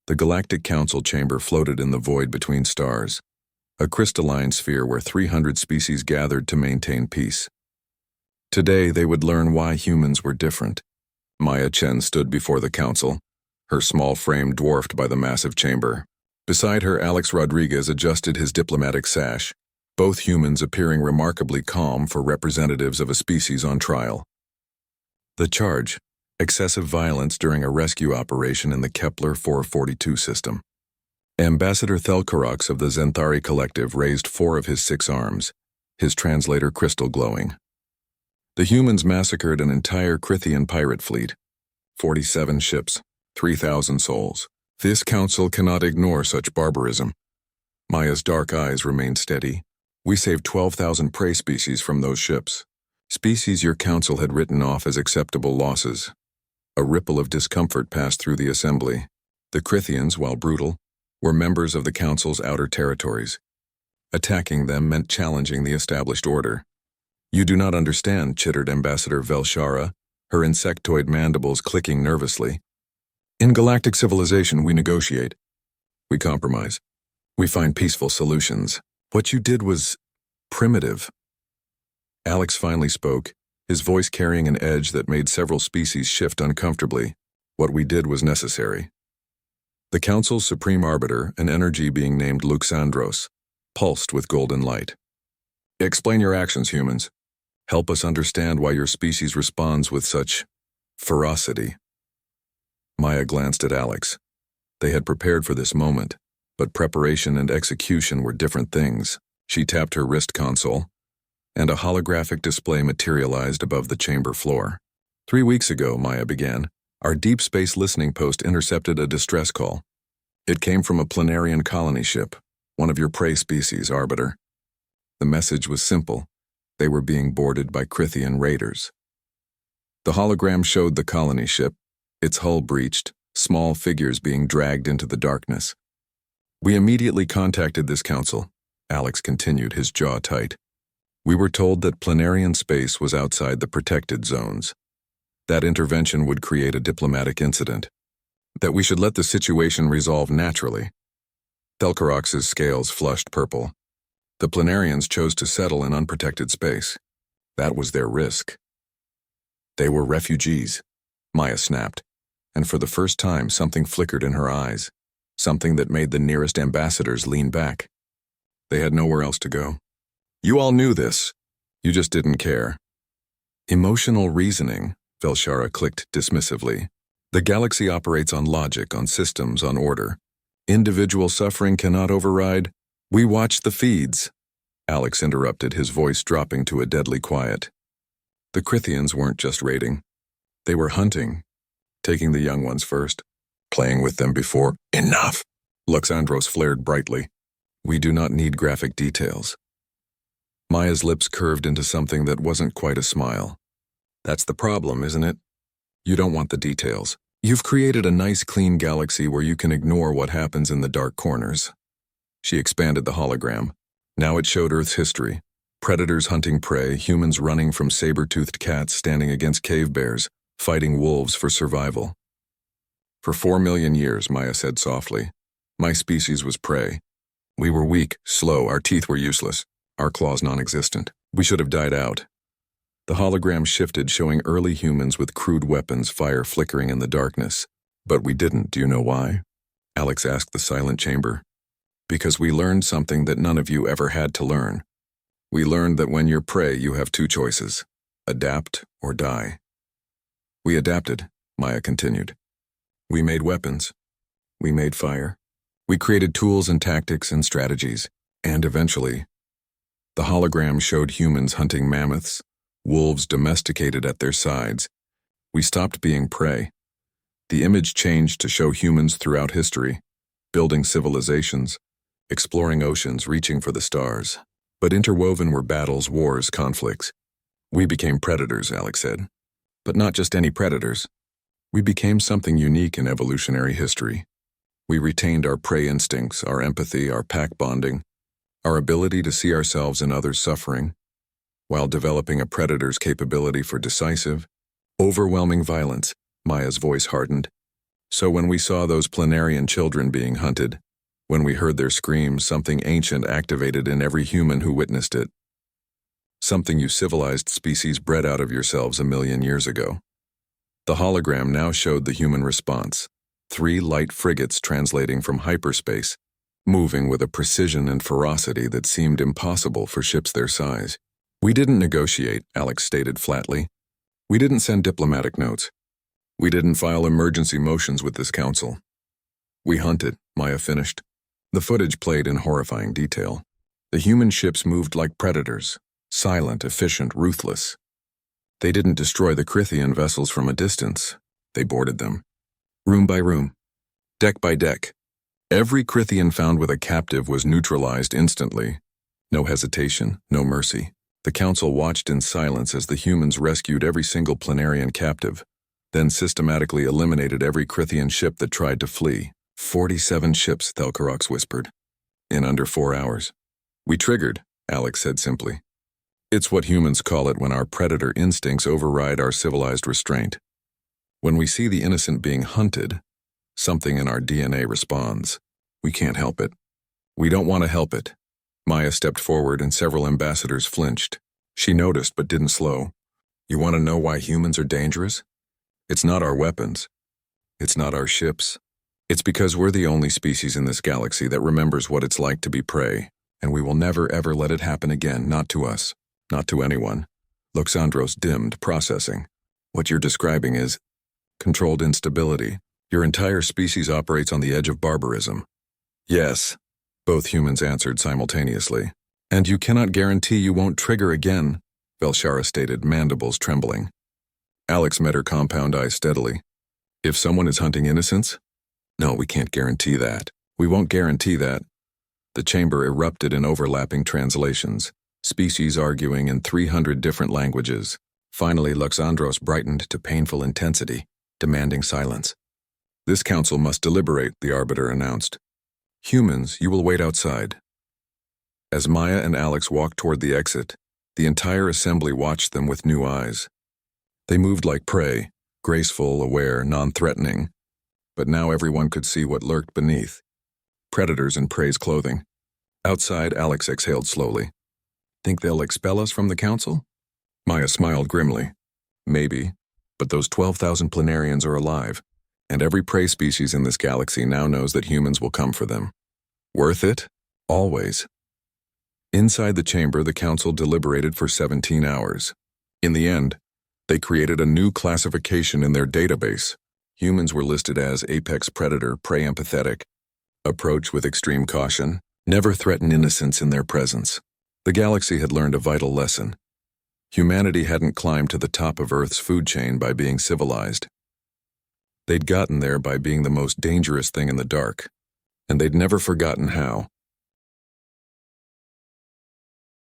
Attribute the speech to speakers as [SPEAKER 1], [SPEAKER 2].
[SPEAKER 1] The Galactic Council chamber floated in the void between stars, a crystalline sphere where 300 species gathered to maintain peace. Today they would learn why humans were different. Maya Chen stood before the council, her small frame dwarfed by the massive chamber. Beside her, Alex Rodriguez adjusted his diplomatic sash, both humans appearing remarkably calm for representatives of a species on trial. The charge: excessive violence during a rescue operation in the Kepler 442 system. Ambassador Thelkarox of the Zenthari Collective raised 4 of his 6 arms, his translator crystal glowing. The humans massacred an entire Crithian pirate fleet, 47 ships, 3,000 souls. This council cannot ignore such barbarism. Maya's dark eyes remained steady. We saved 12,000 prey species from those ships. Species your council had written off as acceptable losses. A ripple of discomfort passed through the assembly. The Crithians, while brutal, were members of the council's outer territories. Attacking them meant challenging the established order. You do not understand, chittered Ambassador Velshara, her insectoid mandibles clicking nervously. In galactic civilization, we negotiate. We compromise. We find peaceful solutions. What you did was primitive. Alex finally spoke, his voice carrying an edge that made several species shift uncomfortably. What we did was necessary. The Council's supreme arbiter, an energy being named Luxandros, pulsed with golden light. Explain your actions, humans. Help us understand why your species responds with such ferocity. Maya glanced at Alex. They had prepared for this moment, but preparation and execution were different things. She tapped her wrist console, and a holographic display materialized above the chamber floor. 3 weeks ago, Maya began, our deep space listening post intercepted a distress call. It came from a planarian colony ship, one of your prey species, Arbiter. The message was simple. They were being boarded by Crithian raiders. The hologram showed the colony ship, its hull breached, small figures being dragged into the darkness. We immediately contacted this council, Alex continued, his jaw tight. We were told that planarian space was outside the protected zones. That intervention would create a diplomatic incident. That we should let the situation resolve naturally. Thelkarox's scales flushed purple. The planarians chose to settle in unprotected space. That was their risk. They were refugees, Maya snapped, and for the first time something flickered in her eyes, something that made the nearest ambassadors lean back. They had nowhere else to go. You all knew this. You just didn't care. Emotional reasoning, Velshara clicked dismissively. The galaxy operates on logic, on systems, on order. Individual suffering cannot override. We watch the feeds. Alex interrupted, his voice dropping to a deadly quiet. The Crithians weren't just raiding. They were hunting, taking the young ones first, playing with them before. Enough! Luxandros flared brightly. We do not need graphic details. Maya's lips curved into something that wasn't quite a smile. That's the problem, isn't it? You don't want the details. You've created a nice, clean galaxy where you can ignore what happens in the dark corners. She expanded the hologram. Now it showed Earth's history. Predators hunting prey, humans running from saber-toothed cats standing against cave bears, fighting wolves for survival. For 4 million years, Maya said softly, my species was prey. We were weak, slow, our teeth were useless, our claws non-existent. We should have died out. The hologram shifted, showing early humans with crude weapons, fire flickering in the darkness. But we didn't. Do you know why? Alex asked the silent chamber. Because we learned something that none of you ever had to learn. We learned that when you're prey, you have 2 choices. Adapt or die. We adapted, Maya continued. We made weapons. We made fire. We created tools and tactics and strategies. And eventually, the hologram showed humans hunting mammoths, wolves domesticated at their sides. We stopped being prey. The image changed to show humans throughout history, building civilizations, exploring oceans, reaching for the stars. But interwoven were battles, wars, conflicts. We became predators, Alex said. But not just any predators. We became something unique in evolutionary history. We retained our prey instincts, our empathy, our pack bonding, our ability to see ourselves in others' suffering, while developing a predator's capability for decisive, overwhelming violence. Maya's voice hardened. So when we saw those planarian children being hunted, when we heard their screams, something ancient activated in every human who witnessed it. Something you civilized species bred out of yourselves 1,000,000 years ago. The hologram now showed the human response. 3 light frigates translating from hyperspace, moving with a precision and ferocity that seemed impossible for ships their size. We didn't negotiate, Alex stated flatly. We didn't send diplomatic notes. We didn't file emergency motions with this council. We hunted, Maya finished. The footage played in horrifying detail. The human ships moved like predators, silent, efficient, ruthless. They didn't destroy the Crithian vessels from a distance. They boarded them. Room by room, deck by deck. Every Crithian found with a captive was neutralized instantly. No hesitation, no mercy. The council watched in silence as the humans rescued every single planarian captive, then systematically eliminated every Crithian ship that tried to flee. 47 ships, Thelkarox whispered. In under 4 hours. We triggered, Alex said simply. It's what humans call it when our predator instincts override our civilized restraint. When we see the innocent being hunted, something in our DNA responds. We can't help it. We don't want to help it. Maya stepped forward and several ambassadors flinched. She noticed but didn't slow. You want to know why humans are dangerous? It's not our weapons. It's not our ships. It's because we're the only species in this galaxy that remembers what it's like to be prey, and we will never ever let it happen again, not to us, not to anyone. Loxandros dimmed, processing. What you're describing is controlled instability. Your entire species operates on the edge of barbarism. Yes, both humans answered simultaneously. And you cannot guarantee you won't trigger again, Velshara stated, mandibles trembling. Alex met her compound eye steadily. If someone is hunting innocents? No, we can't guarantee that. We won't guarantee that. The chamber erupted in overlapping translations, species arguing in 300 different languages. Finally, Loxandros brightened to painful intensity, demanding silence. This council must deliberate, the arbiter announced. Humans, you will wait outside. As Maya and Alex walked toward the exit, the entire assembly watched them with new eyes. They moved like prey, graceful, aware, non-threatening. But now everyone could see what lurked beneath. Predators in prey's clothing. Outside, Alex exhaled slowly. Think they'll expel us from the council? Maya smiled grimly. Maybe, but those 12,000 planarians are alive, and every prey species in this galaxy now knows that humans will come for them. Worth it? Always. Inside the chamber, the council deliberated for 17 hours. In the end, they created a new classification in their database. Humans were listed as apex predator, prey empathetic, approach with extreme caution, never threaten innocents in their presence. The galaxy had learned a vital lesson. Humanity hadn't climbed to the top of Earth's food chain by being civilized. They'd gotten there by being the most dangerous thing in the dark, and they'd never forgotten how.